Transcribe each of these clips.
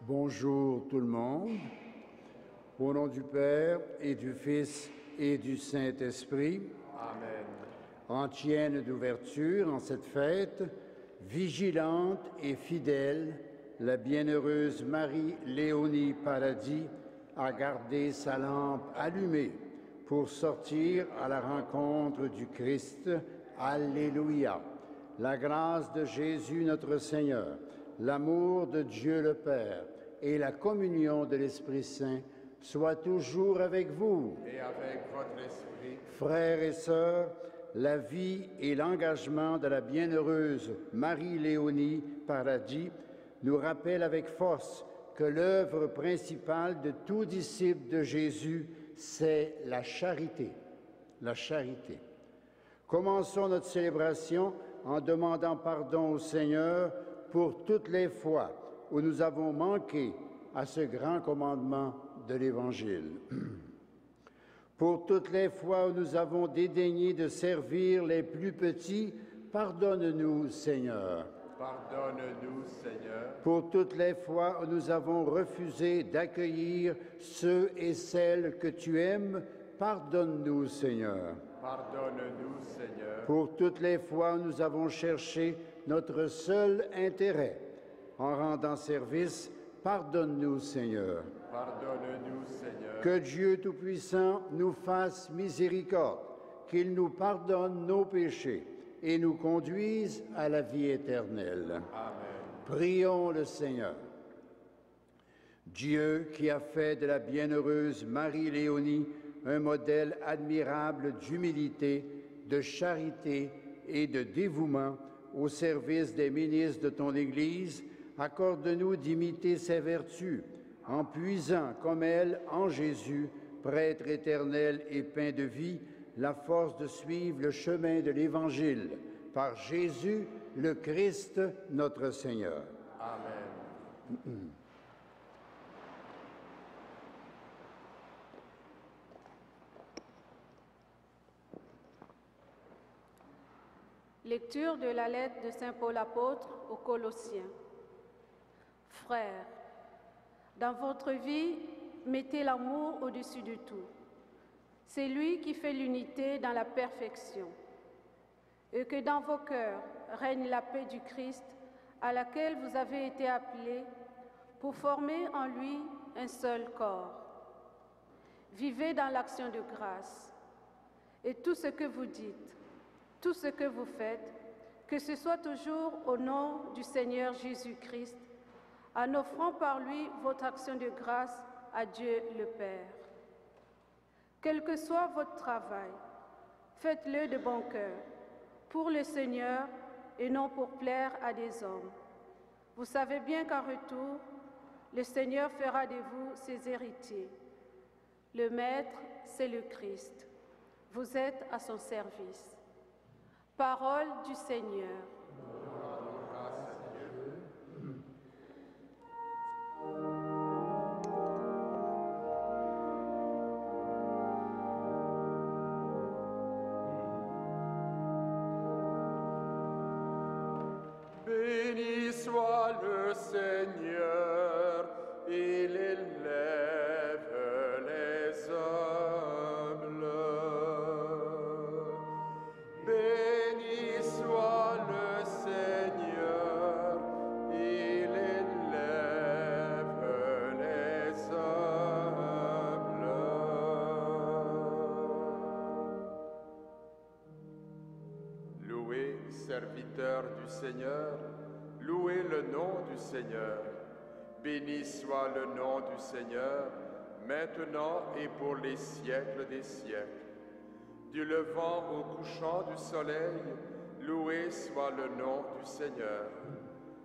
Bonjour tout le monde. Au nom du Père et du Fils et du Saint-Esprit. Amen. En chienne d'ouverture, en cette fête, vigilante et fidèle, la bienheureuse Marie-Léonie Paradis a gardé sa lampe allumée pour sortir à la rencontre du Christ. Alléluia. La grâce de Jésus notre Seigneur, l'amour de Dieu le Père et la communion de l'Esprit Saint soient toujours avec vous. Et avec votre esprit. Frères et sœurs, la vie et l'engagement de la bienheureuse Marie-Léonie Paradis nous rappellent avec force que l'œuvre principale de tout disciple de Jésus, c'est la charité. La charité. Commençons notre célébration en demandant pardon au Seigneur pour toutes les fois où nous avons manqué à ce grand commandement de l'Évangile. Pour toutes les fois où nous avons dédaigné de servir les plus petits, pardonne-nous, Seigneur. Pardonne-nous, Seigneur. Pour toutes les fois où nous avons refusé d'accueillir ceux et celles que tu aimes, pardonne-nous, Seigneur. Pardonne-nous, Seigneur. Pour toutes les fois où nous avons cherché notre seul intérêt en rendant service, pardonne-nous, Seigneur. Pardonne-nous, Seigneur. Que Dieu Tout-Puissant nous fasse miséricorde, qu'il nous pardonne nos péchés et nous conduise à la vie éternelle. Amen. Prions le Seigneur. Dieu qui a fait de la bienheureuse Marie-Léonie un modèle admirable d'humilité, de charité et de dévouement au service des ministres de ton Église, accorde-nous d'imiter ses vertus en puisant, comme elle, en Jésus, prêtre éternel et pain de vie, la force de suivre le chemin de l'Évangile, par Jésus, le Christ, notre Seigneur. Amen. Lecture de la lettre de Saint Paul apôtre aux Colossiens. Frères, dans votre vie, mettez l'amour au-dessus de tout. C'est lui qui fait l'unité dans la perfection. Et que dans vos cœurs règne la paix du Christ, à laquelle vous avez été appelés, pour former en lui un seul corps. Vivez dans l'action de grâce. Et tout ce que vous dites, tout ce que vous faites, que ce soit toujours au nom du Seigneur Jésus-Christ, en offrant par lui votre action de grâce à Dieu le Père. Quel que soit votre travail, faites-le de bon cœur, pour le Seigneur et non pour plaire à des hommes. Vous savez bien qu'en retour, le Seigneur fera de vous ses héritiers. Le Maître, c'est le Christ. Vous êtes à son service. Parole du Seigneur. Béni soit le Seigneur, il élève les humbles. Béni soit le Seigneur, il élève les humbles. Louez, serviteurs du Seigneur, louez le nom du Seigneur. Béni soit le nom du Seigneur, maintenant et pour les siècles des siècles. Du levant au couchant du soleil, loué soit le nom du Seigneur.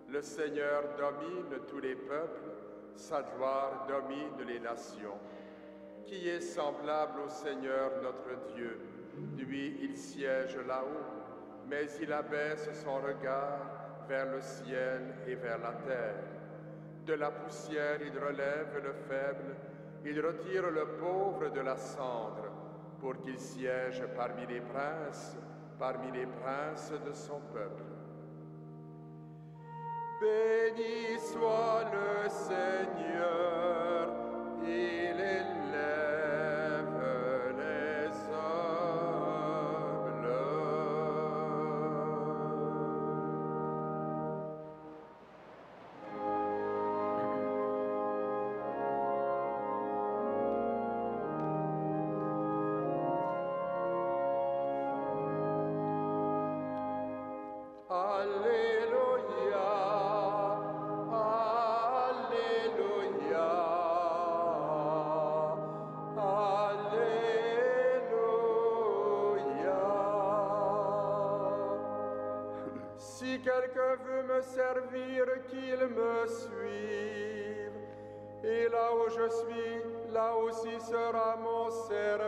Le Seigneur domine tous les peuples, sa gloire domine les nations. Qui est semblable au Seigneur notre Dieu? Lui, il siège là-haut, mais il abaisse son regard vers le ciel et vers la terre. De la poussière, il relève le faible, il retire le pauvre de la cendre, pour qu'il siège parmi les princes de son peuple. Béni béni soit le Seigneur, il élève les humbles. Alléluia, Alléluia, Alléluia. Si quelqu'un veut me servir, qu'il me suive. Et là où je suis, là aussi sera mon serviteur.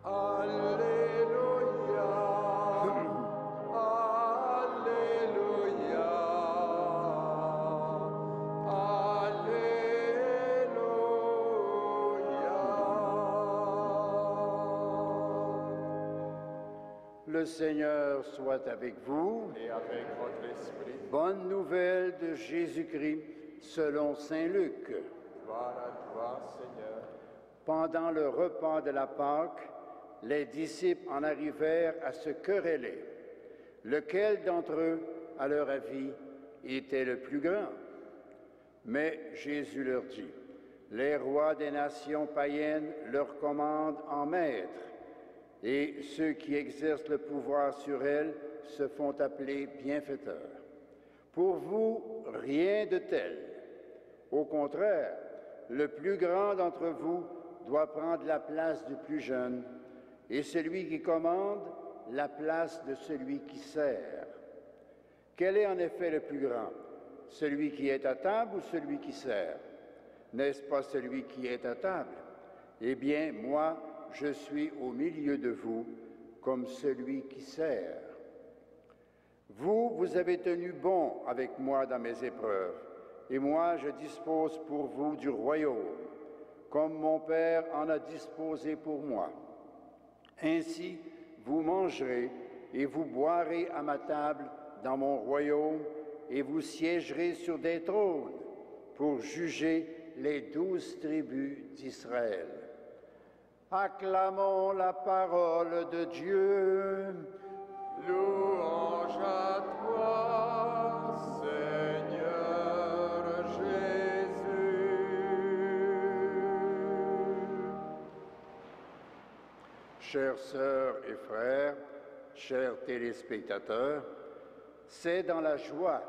Alléluia, Alléluia, Alléluia. Le Seigneur soit avec vous. Et avec votre esprit, Bonne nouvelle de Jésus-Christ selon saint Luc. gloire à toi, Seigneur. Pendant le repas de la Pâque, les disciples en arrivèrent à se quereller. Lequel d'entre eux, à leur avis, était le plus grand? Mais Jésus leur dit, les rois des nations païennes leur commandent en maître, et ceux qui exercent le pouvoir sur elles se font appeler bienfaiteurs. Pour vous, rien de tel. Au contraire, le plus grand d'entre vous doit prendre la place du plus jeune, et celui qui commande, la place de celui qui sert. Quel est en effet le plus grand? Celui qui est à table ou celui qui sert? N'est-ce pas celui qui est à table? Eh bien, moi, je suis au milieu de vous comme celui qui sert. Vous avez tenu bon avec moi dans mes épreuves, et moi je dispose pour vous du royaume, comme mon Père en a disposé pour moi. Ainsi, vous mangerez et vous boirez à ma table dans mon royaume, et vous siégerez sur des trônes pour juger les 12 tribus d'Israël. Acclamons la parole de Dieu. Louange à toi, Seigneur Jésus. Chères sœurs et frères, chers téléspectateurs, c'est dans la joie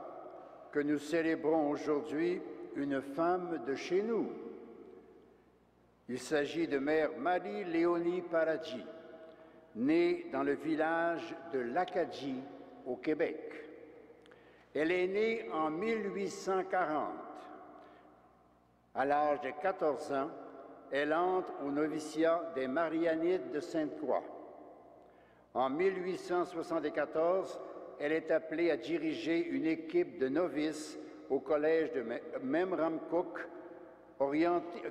que nous célébrons aujourd'hui une femme de chez nous. Il s'agit de Mère Marie-Léonie Paradis, née dans le village de l'Acadie, au Québec. Elle est née en 1840. À l'âge de 14 ans, elle entre au noviciat des Marianites de Sainte-Croix. En 1874, elle est appelée à diriger une équipe de novices au collège de Memramcook,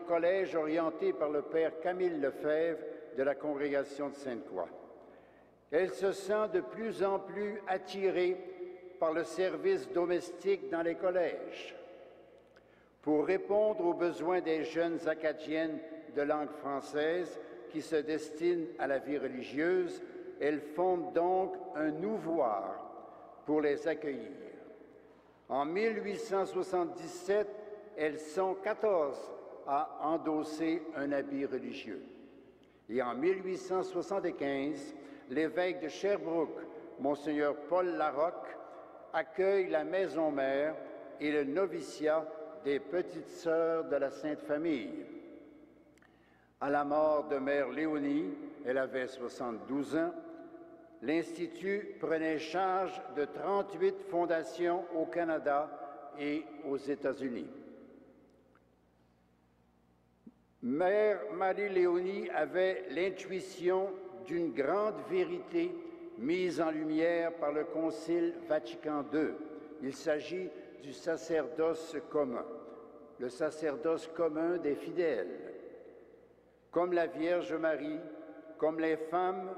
collège orienté par le père Camille Lefebvre de la congrégation de Sainte-Croix. Elle se sent de plus en plus attirée par le service domestique dans les collèges. Pour répondre aux besoins des jeunes acadiennes de langue française qui se destinent à la vie religieuse, elle fonde donc un nouvoir pour les accueillir. En 1877, elles sont 14 à endosser un habit religieux. Et en 1875, l'évêque de Sherbrooke, Monseigneur Paul Larocque, accueille la Maison Mère et le noviciat des Petites Sœurs de la Sainte Famille. À la mort de Mère Léonie, elle avait 72 ans, l'Institut prenait charge de 38 fondations au Canada et aux États-Unis. Mère Marie-Léonie avait l'intuition d'une grande vérité mise en lumière par le Concile Vatican II. Il s'agit du sacerdoce commun, le sacerdoce commun des fidèles. Comme la Vierge Marie, comme les femmes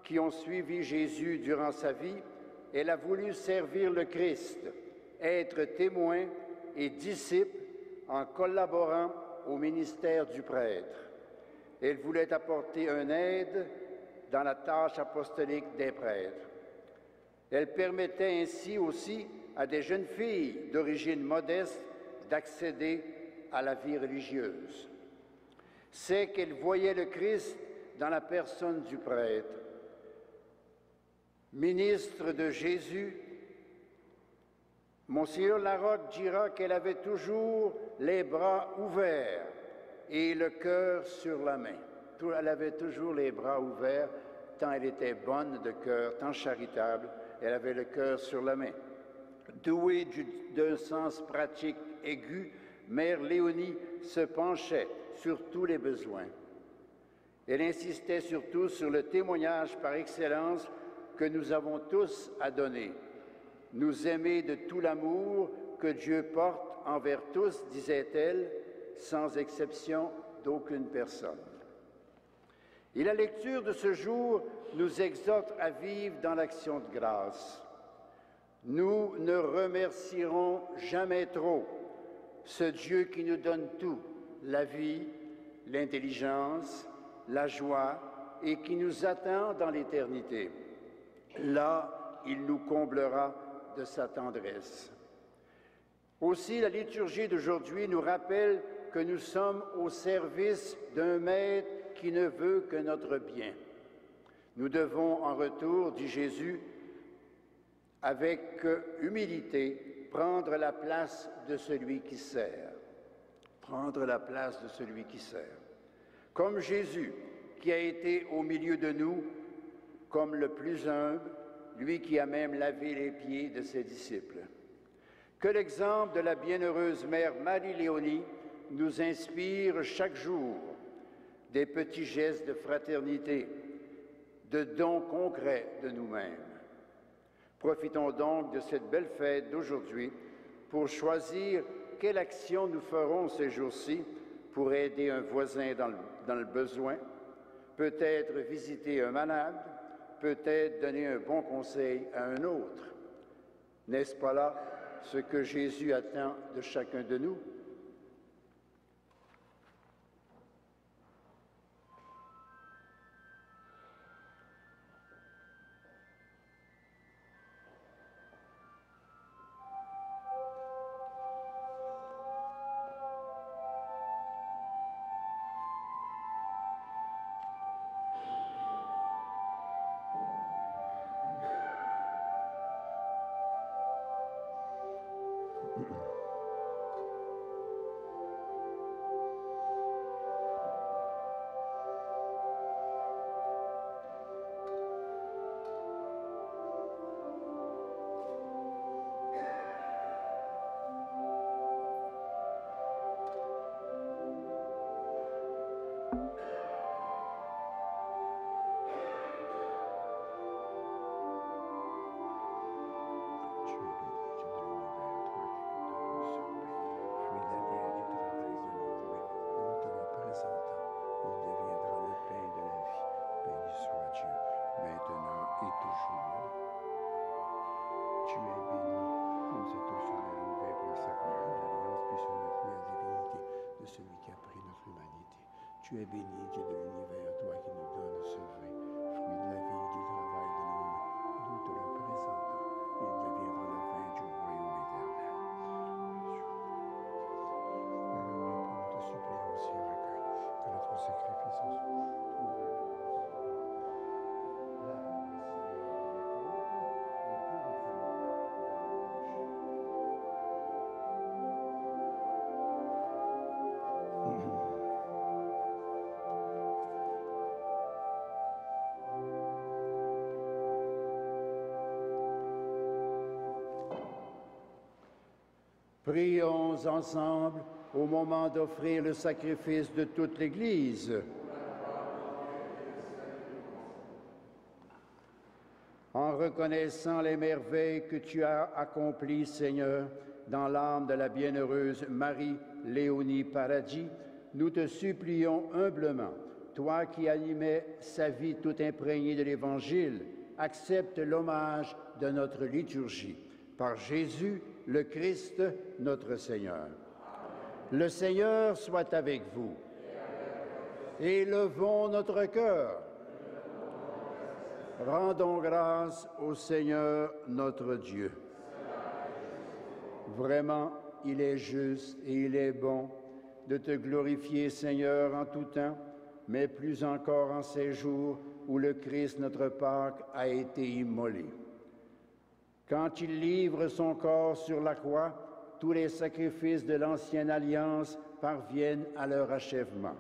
qui ont suivi Jésus durant sa vie, elle a voulu servir le Christ, être témoin et disciple en collaborant au ministère du prêtre. Elle voulait apporter une aide dans la tâche apostolique des prêtres. Elle permettait ainsi aussi à des jeunes filles d'origine modeste d'accéder à la vie religieuse. C'est qu'elle voyait le Christ dans la personne du prêtre. Ministre de Jésus, Monseigneur Larocque dira qu'elle avait toujours les bras ouverts et le cœur sur la main. Elle avait toujours les bras ouverts, tant elle était bonne de cœur, tant charitable, elle avait le cœur sur la main. Douée d'un sens pratique aigu, Mère Léonie se penchait sur tous les besoins. Elle insistait surtout sur le témoignage par excellence que nous avons tous à donner. Nous aimer de tout l'amour que Dieu porte envers tous, disait-elle, sans exception d'aucune personne. Et la lecture de ce jour nous exhorte à vivre dans l'action de grâce. Nous ne remercierons jamais trop ce Dieu qui nous donne tout, la vie, l'intelligence, la joie, et qui nous attend dans l'éternité. Là, il nous comblera de sa tendresse. Aussi, la liturgie d'aujourd'hui nous rappelle que nous sommes au service d'un Maître qui ne veut que notre bien. Nous devons, en retour, dit Jésus, avec humilité, prendre la place de celui qui sert. Prendre la place de celui qui sert. Comme Jésus, qui a été au milieu de nous, comme le plus humble, lui qui a même lavé les pieds de ses disciples. Que l'exemple de la bienheureuse Mère Marie-Léonie nous inspire chaque jour des petits gestes de fraternité, de dons concrets de nous-mêmes. Profitons donc de cette belle fête d'aujourd'hui pour choisir quelle action nous ferons ces jours-ci pour aider un voisin dans le besoin, peut-être visiter un malade, peut-être donner un bon conseil à un autre. N'est-ce pas là ce que Jésus attend de chacun de nous? Tu es béni, Dieu de l'univers, toi qui nous donnes ce vin, fruit de la vie et du travail de l'homme. Nous te le présentons, il deviendra le vin du royaume éternel. Nous te supplions aussi, recueille, que notre sacrifice en soit trouvé. Prions ensemble au moment d'offrir le sacrifice de toute l'Église. En reconnaissant les merveilles que tu as accomplies, Seigneur, dans l'âme de la bienheureuse Marie-Léonie Paradis, nous te supplions humblement, toi qui animais sa vie tout imprégnée de l'Évangile, accepte l'hommage de notre liturgie. Par Jésus, le Christ, notre Seigneur. Le Seigneur soit avec vous. Élevons notre cœur. Rendons grâce au Seigneur notre Dieu. Vraiment, il est juste et il est bon de te glorifier, Seigneur, en tout temps, mais plus encore en ces jours où le Christ, notre Pâque, a été immolé. Quand il livre son corps sur la croix, tous les sacrifices de l'ancienne alliance parviennent à leur achèvement.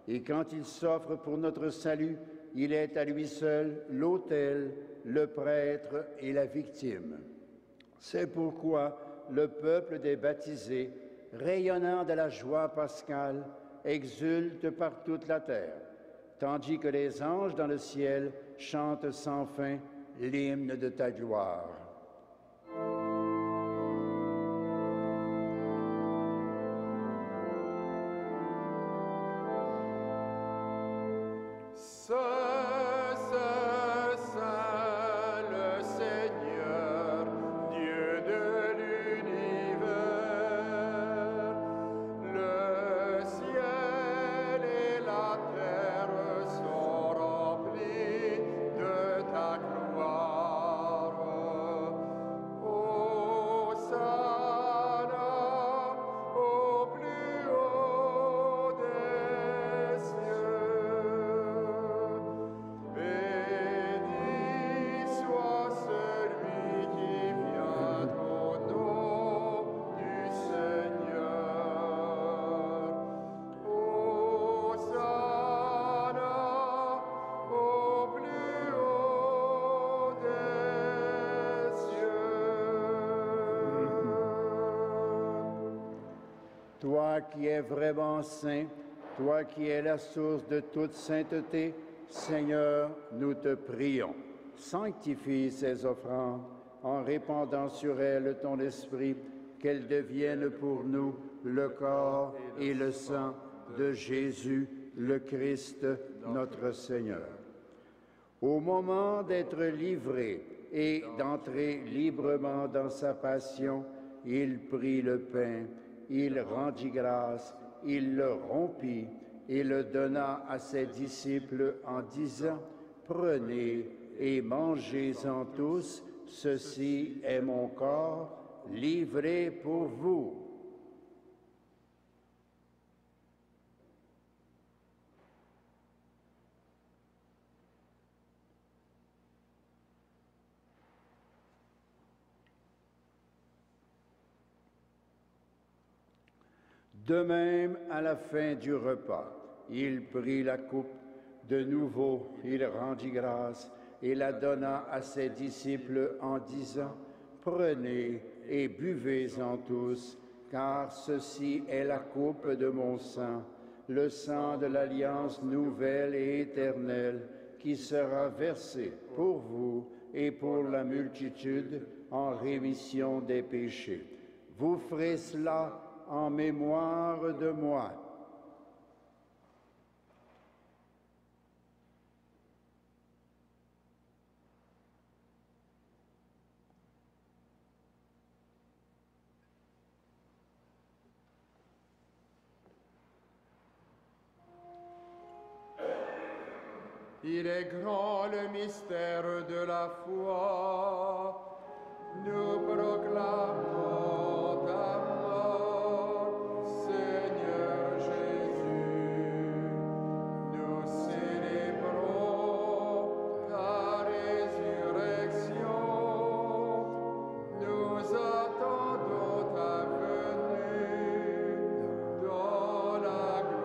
Et quand il s'offre pour notre salut, il est à lui seul l'autel, le prêtre et la victime. C'est pourquoi le peuple des baptisés, rayonnant de la joie pascale, exulte par toute la terre, tandis que les anges dans le ciel chantent sans fin l'hymne de ta gloire. Toi qui es vraiment saint, toi qui es la source de toute sainteté, Seigneur, nous te prions. Sanctifie ces offrandes en répandant sur elles ton esprit, qu'elles deviennent pour nous le corps et le sang de Jésus, le Christ, notre Seigneur. Au moment d'être livré et d'entrer librement dans sa passion, il prit le pain, il rendit grâce, il le rompit et le donna à ses disciples en disant « Prenez et mangez-en tous, ceci est mon corps livré pour vous. » De même, à la fin du repas, il prit la coupe, de nouveau il rendit grâce et la donna à ses disciples en disant « Prenez et buvez-en tous, car ceci est la coupe de mon sang, le sang de l'alliance nouvelle et éternelle, qui sera versé pour vous et pour la multitude en rémission des péchés. Vous ferez cela en mémoire de moi. » Il est grand le mystère de la foi. Nous proclamons ta mort, Seigneur Jésus. Nous célébrons ta résurrection. Nous attendons ta venue dans la gloire.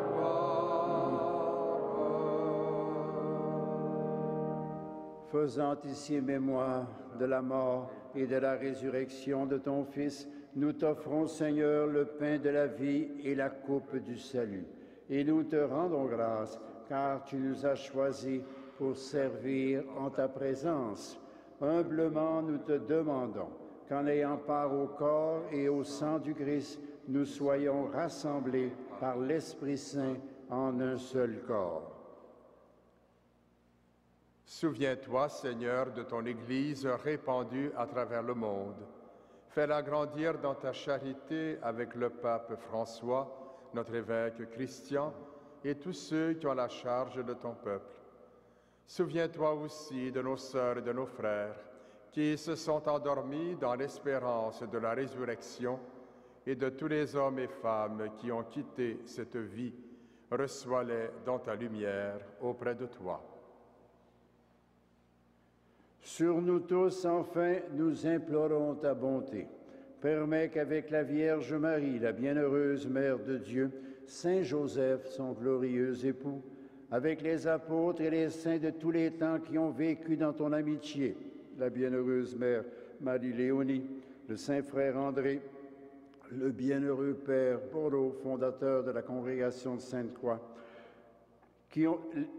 Faisant ici mémoire de la mort et de la résurrection de ton Fils, nous t'offrons, Seigneur, le pain de la vie et la coupe du salut. Et nous te rendons grâce, car tu nous as choisis pour servir en ta présence. Humblement, nous te demandons qu'en ayant part au corps et au sang du Christ, nous soyons rassemblés par l'Esprit Saint en un seul corps. Souviens-toi, Seigneur, de ton Église répandue à travers le monde. Fais-la grandir dans ta charité avec le pape François, notre évêque Christian, et tous ceux qui ont la charge de ton peuple. Souviens-toi aussi de nos sœurs et de nos frères qui se sont endormis dans l'espérance de la résurrection et de tous les hommes et femmes qui ont quitté cette vie. Reçois-les dans ta lumière auprès de toi. Sur nous tous, enfin, nous implorons ta bonté. Permets qu'avec la Vierge Marie, la bienheureuse Mère de Dieu, Saint Joseph, son glorieux époux, avec les apôtres et les saints de tous les temps qui ont vécu dans ton amitié, la bienheureuse Mère Marie-Léonie, le saint frère André, le bienheureux Père Paulo, fondateur de la congrégation de Sainte-Croix,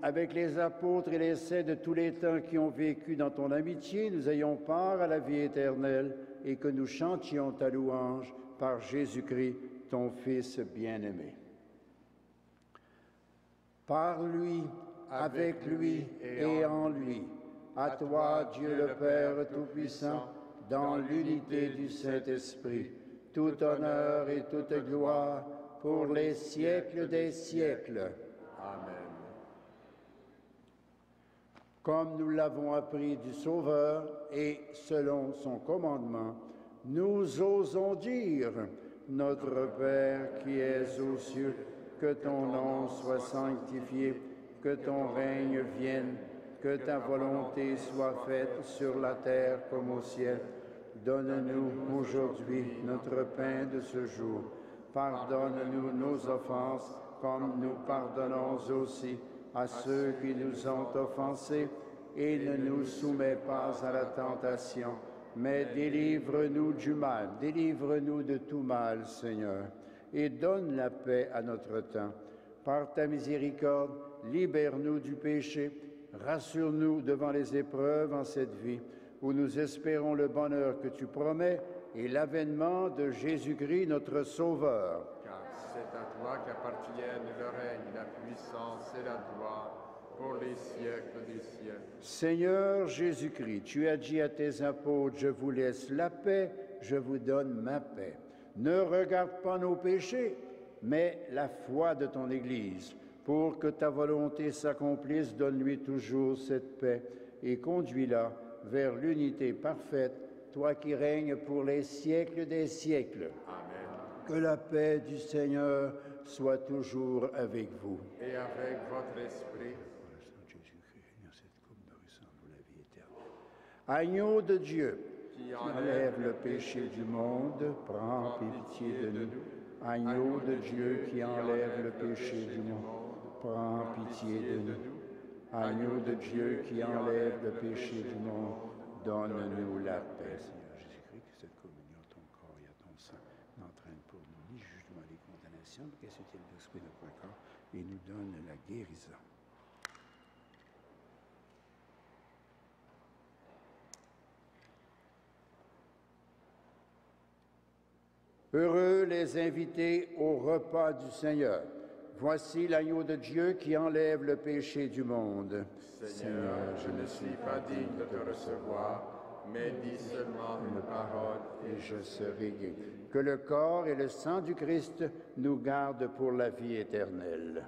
avec les apôtres et les saints de tous les temps qui ont vécu dans ton amitié, nous ayons part à la vie éternelle et que nous chantions ta louange par Jésus-Christ, ton Fils bien-aimé. Par lui, avec lui et en lui, à toi, Dieu le Père Tout-Puissant, dans l'unité du Saint-Esprit, tout honneur et toute gloire pour les siècles des siècles. Amen. Comme nous l'avons appris du Sauveur et selon son commandement, nous osons dire, Notre Père qui es aux cieux, que ton nom soit sanctifié, que ton règne vienne, que ta volonté soit faite sur la terre comme au ciel. Donne-nous aujourd'hui notre pain de ce jour. Pardonne-nous nos offenses, comme nous pardonnons aussi à ceux qui nous ont offensés, et ne nous soumets pas à la tentation, mais délivre-nous du mal. Délivre-nous de tout mal, Seigneur, et donne la paix à notre temps. Par ta miséricorde, libère-nous du péché, rassure-nous devant les épreuves en cette vie, où nous espérons le bonheur que tu promets et l'avènement de Jésus-Christ, notre Sauveur. Car c'est à toi qu'appartiennent le règne, la puissance et la gloire pour les siècles des siècles. Seigneur Jésus-Christ, tu as dit à tes apôtres, je vous laisse la paix, je vous donne ma paix. Ne regarde pas nos péchés, mais la foi de ton Église. Pour que ta volonté s'accomplisse, donne-lui toujours cette paix et conduis-la vers l'unité parfaite, toi qui règnes pour les siècles des siècles. Amen. Que la paix du Seigneur soit toujours avec vous. Et avec votre esprit. Agneau de Dieu, Qui enlève le péché du monde, prends pitié de nous. Agneau de Dieu qui enlève le péché du monde, prends pitié de nous. Agneau de Dieu qui enlève le péché du monde, donne-nous la paix. Seigneur Jésus-Christ, que cette communion à ton corps et à ton sang n'entraîne pour nous ni jugement ni condamnation, mais qu'elle soutienne l'esprit de notre corps et nous donne la guérison. Heureux les invités au repas du Seigneur. Voici l'agneau de Dieu qui enlève le péché du monde. Seigneur, je ne suis pas digne de te recevoir, mais dis seulement une parole Et je serai guéri. Que le corps et le sang du Christ nous gardent pour la vie éternelle.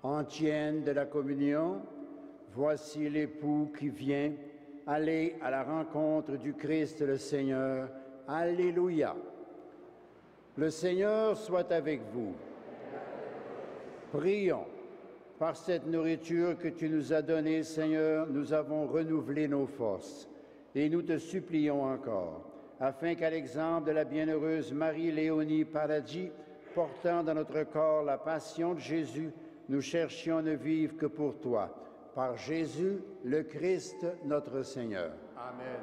Antienne de la communion, voici l'époux qui vient. Allez à la rencontre du Christ le Seigneur. Alléluia. Le Seigneur soit avec vous. Prions. Par cette nourriture que tu nous as donnée, Seigneur, nous avons renouvelé nos forces. Et nous te supplions encore, afin qu'à l'exemple de la bienheureuse Marie-Léonie Paradis, portant dans notre corps la passion de Jésus, nous cherchions ne vivre que pour toi. Par Jésus, le Christ, notre Seigneur. Amen.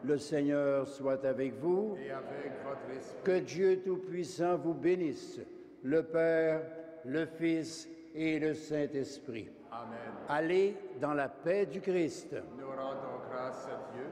Le Seigneur soit avec vous. Et avec votre esprit. Que Dieu Tout-Puissant vous bénisse, le Père, le Fils et le Saint-Esprit. Amen. Allez dans la paix du Christ. Nous rendons grâce à Dieu.